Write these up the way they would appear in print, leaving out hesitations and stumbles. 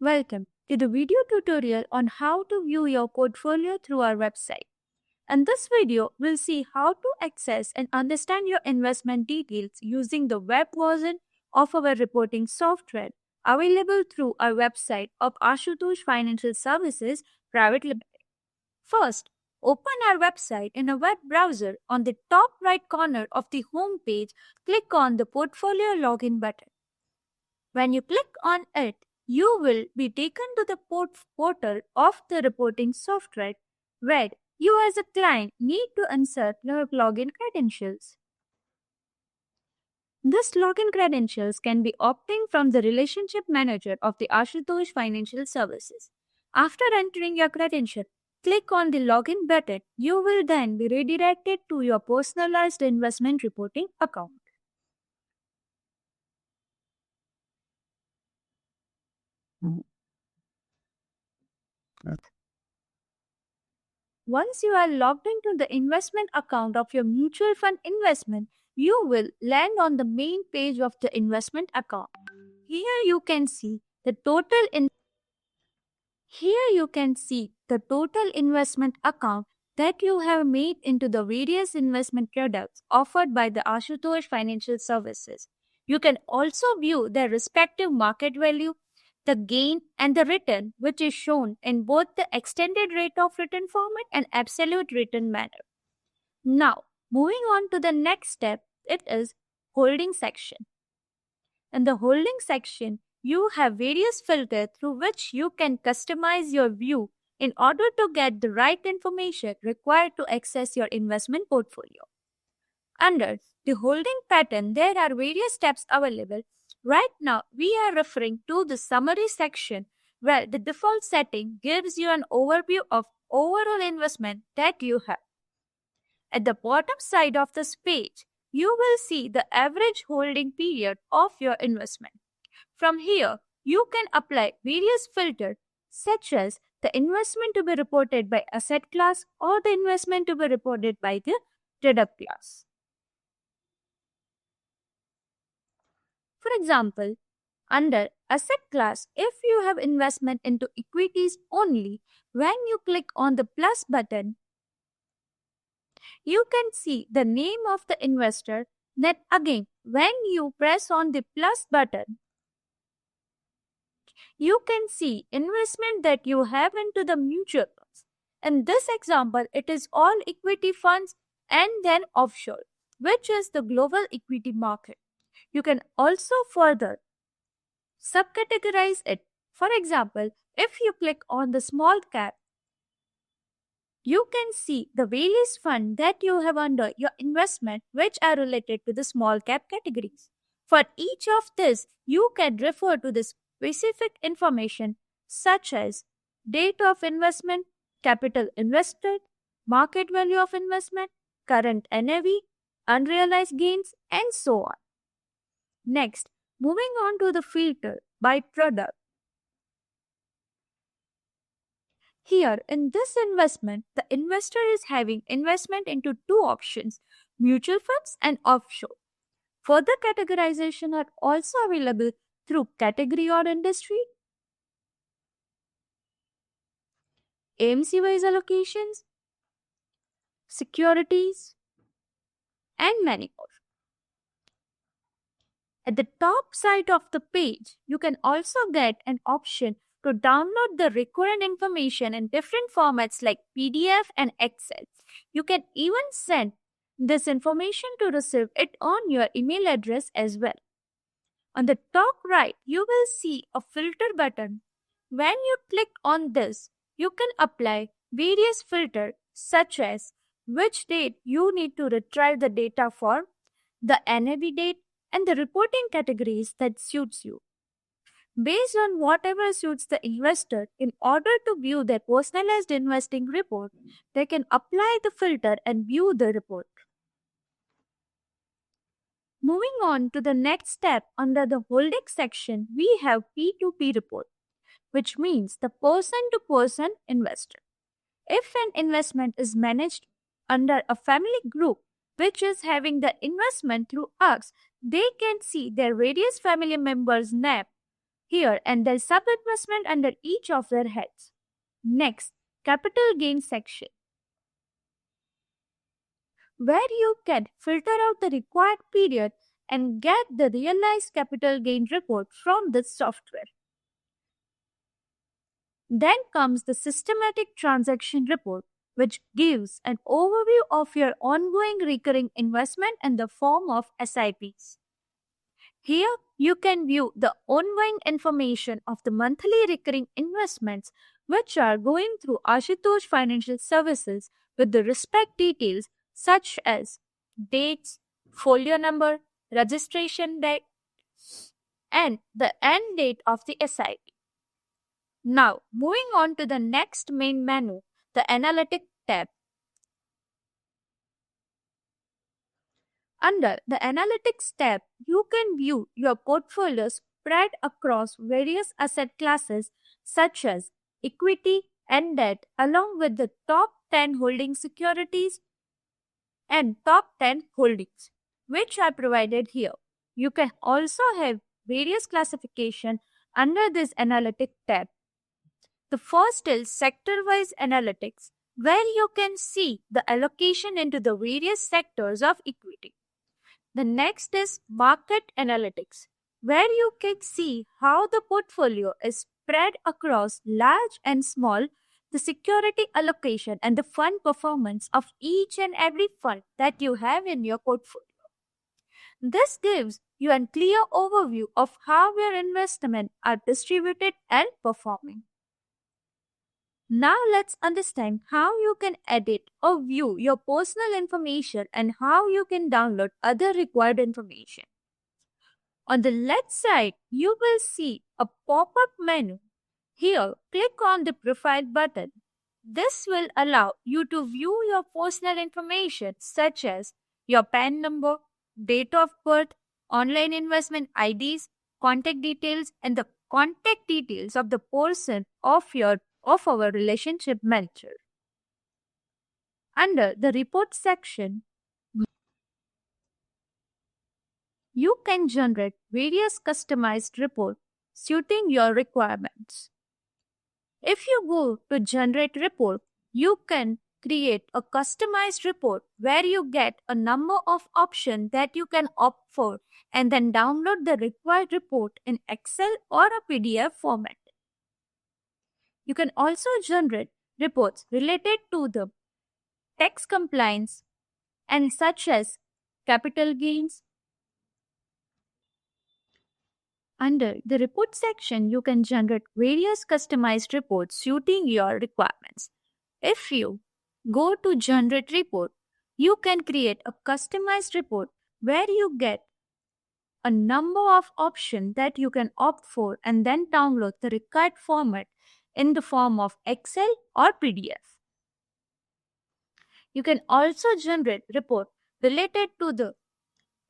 Welcome to the video tutorial on how to view your portfolio through our website. In this video, we'll see how to access and understand your investment details using the web version of our reporting software available through our website of Ashutosh Financial Services Private Limited. First, open our website in a web browser. On the top right corner of the home page, click on the Portfolio Login button. When you click on it, you will be taken to the portal of the reporting software where you as a client need to insert your login credentials. This login credentials can be obtained from the relationship manager of the Ashutosh Financial Services. After entering your credential, click on the login button. You will then be redirected to your personalized investment reporting account. Once you are logged into the investment account of your mutual fund investment, you will land on the main page of the investment account. Here you can see the total investment account that you have made into the various investment products offered by the Ashutosh Financial Services. You can also view their respective market value, the gain and the return, which is shown in both the extended rate of return format and absolute return manner. Now, moving on to the next step, it is holding section. In the holding section, you have various filters through which you can customize your view in order to get the right information required to access your investment portfolio. Under the holding pattern, there are various steps available. Right now, we are referring to the summary section where the default setting gives you an overview of overall investment that you have. At the bottom side of this page, you will see the average holding period of your investment. From here, you can apply various filters such as the investment to be reported by asset class or the investment to be reported by the product class. For example, under asset class, if you have investment into equities only, when you click on the plus button, you can see the name of the investor. Then again, when you press on the plus button, you can see investment that you have into the mutual funds. In this example, it is all equity funds and then offshore, which is the global equity market. You can also further subcategorize it. For example, if you click on the small cap, you can see the various funds that you have under your investment which are related to the small cap categories. For each of this, you can refer to the specific information such as date of investment, capital invested, market value of investment, current NAV, unrealized gains, and so on. Next, moving on to the filter by product. Here, in this investment, the investor is having investment into two options, mutual funds and offshore. Further categorization are also available through category or industry, AMC-wise allocations, securities, and many more. At the top side of the page, you can also get an option to download the required information in different formats like PDF and Excel. You can even send this information to receive it on your email address as well. On the top right, you will see a filter button. When you click on this, you can apply various filters such as which date you need to retrieve the data for, the NAV date, and the reporting categories that suits you. Based on whatever suits the investor, in order to view their personalized investing report, they can apply the filter and view the report. Moving on to the next step under the holding section, we have P2P report, which means the person-to-person investor. If an investment is managed under a family group which is having the investment through us, they can see their various family members' name here and there's sub-investment under each of their heads. Next, capital gain section, where you can filter out the required period and get the realized capital gain report from this software. Then comes the systematic transaction report, which gives an overview of your ongoing recurring investment in the form of SIPs. Here, you can view the ongoing information of the monthly recurring investments which are going through Ashutosh Financial Services with the respect details such as dates, folio number, registration date, and the end date of the SIP. Now, moving on to the next main menu, the Analytic tab. Under the Analytics tab, you can view your portfolio spread across various asset classes such as equity and debt, along with the top 10 holding securities and top 10 holdings, which are provided here. You can also have various classification under this Analytic tab. The first is sector-wise analytics, where you can see the allocation into the various sectors of equity. The next is market analytics, where you can see how the portfolio is spread across large and small, the security allocation and the fund performance of each and every fund that you have in your portfolio. This gives you a clear overview of how your investments are distributed and performing. Now let's understand how you can edit or view your personal information and how you can download other required information. On the left side, you will see a pop-up menu. Here, click on the profile button. This will allow you to view your personal information such as your PAN number, date of birth, online investment IDs, contact details, and the contact details of the person of our relationship manager. Under the report section, you can generate various customized reports suiting your requirements. If you go to generate report, you can create a customized report where you get a number of options that you can opt for and then download the required report in Excel or a PDF format. You can also generate reports related to the tax compliance and such as capital gains. Under the report section, you can generate various customized reports suiting your requirements. If you go to generate report, you can create a customized report where you get a number of options that you can opt for and then download the required format in the form of Excel or PDF. You can also generate report related to the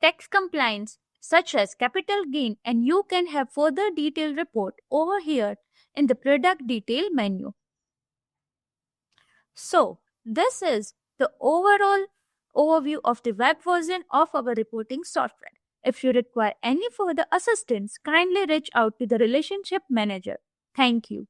tax compliance such as capital gain, and you can have further detailed report over here in the product detail menu. So, this is the overall overview of the web version of our reporting software. If you require any further assistance, kindly reach out to the relationship manager. Thank you.